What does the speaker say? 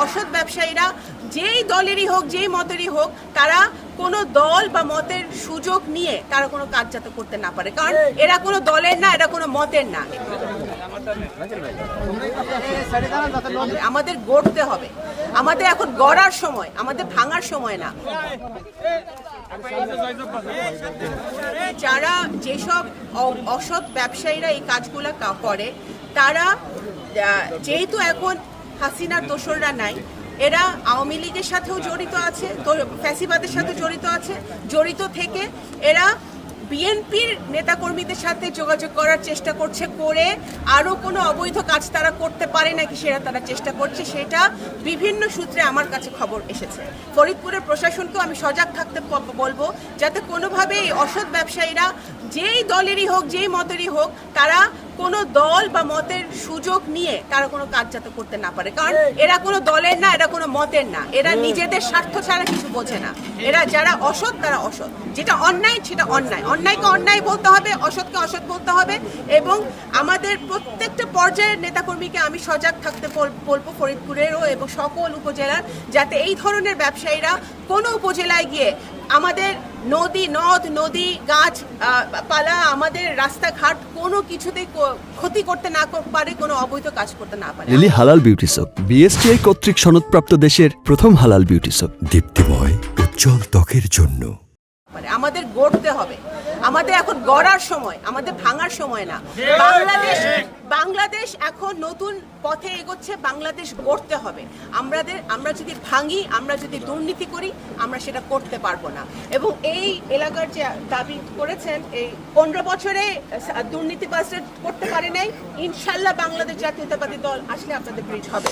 অসৎ ব্যবসায়ীরা যেই দলেরই হোক যেই মতেরই হোক তারা কোনো দল বা মতের সুযোগ নিয়ে তারা কোনো কাজ যাতে করতে না পারে, কারণ এরা কোনো দলের না, এরা কোনো মতের না। আমাদের গড়তে হবে, আমাদের এখন গড়ার সময়, আমাদের ভাঙার সময় না। যারা যেসব অসৎ ব্যবসায়ীরা এই কাজগুলো করে তারা যেহেতু এখন হাসিনার দোসররা নাই, এরা আওয়ামী লীগের সাথেও জড়িত আছে, ফ্যাসিবাদের সাথে জড়িত থেকে এরা বিএনপির নেতাকর্মীদের সাথে যোগাযোগ করার চেষ্টা করছে, করে আরও কোনো অবৈধ কাজ তারা করতে পারে নাকি সেটা তারা চেষ্টা করছে। সেটা বিভিন্ন সূত্রে আমার কাছে খবর এসেছে। ফরিদপুরের প্রশাসনকেও আমি সজাগ থাকতে বলবো যাতে কোনোভাবে এই অসৎ ব্যবসায়ীরা যেই দলেরই হোক যেই মতেরই হোক তারা কোনো দল বা মতের সুযোগ নিয়ে তারা কোনো কাজ যাতে করতে না পারে, কারণ এরা কোনো দলের না, এরা কোনো মতের না, এরা নিজেদের স্বার্থ ছাড়া কিছু বোঝে না। এরা যারা অসৎ তারা অসৎ, যেটা অন্যায় সেটা অন্যায়, অন্যায়কে অন্যায় বলতে হবে, অসৎকে অসৎ বলতে হবে। এবং আমাদের প্রত্যেকটা পর্যায়ের নেতাকর্মীকে আমি সজাগ থাকতে বলবো, ফরিদপুরেরও এবং সকল উপজেলার, যাতে এই ধরনের ব্যবসায়ীরা কোনো উপজেলায় গিয়ে আমাদের নদী গাছ পালা, আমাদের রাস্তাঘাট কোনো কিছুতেই ক্ষতি করতে না পারে, কোনো অবৈধ কাজ করতে না পারে। লিলি হালাল বিউটি সোপ, বিএসটিআই কর্তৃক সনদপ্রাপ্ত দেশের প্রথম হালাল বিউটি সোপ, দীপ্তিময় উজ্জ্বল ত্বকের জন্য। আমাদের গড়তে হবে, আমাদের এখন গড়ার সময়, আমাদের ভাঙার সময় না। বাংলাদেশ এখন নতুন পথে এগোচ্ছে, বাংলাদেশ গড়তে হবে। আমরা যদি ভাঙি, আমরা যদি দুর্নীতি করি, আমরা সেটা করতে পারবো না। এবং এই এলাকার যে দাবি করেছেন, এই 15 বছরে দুর্নীতিবাজরা করতে পারে নাই, ইনশাল্লাহ বাংলাদেশ জাতীয়তাবাদী দল আসলে আপনাদের ব্রিজ হবে।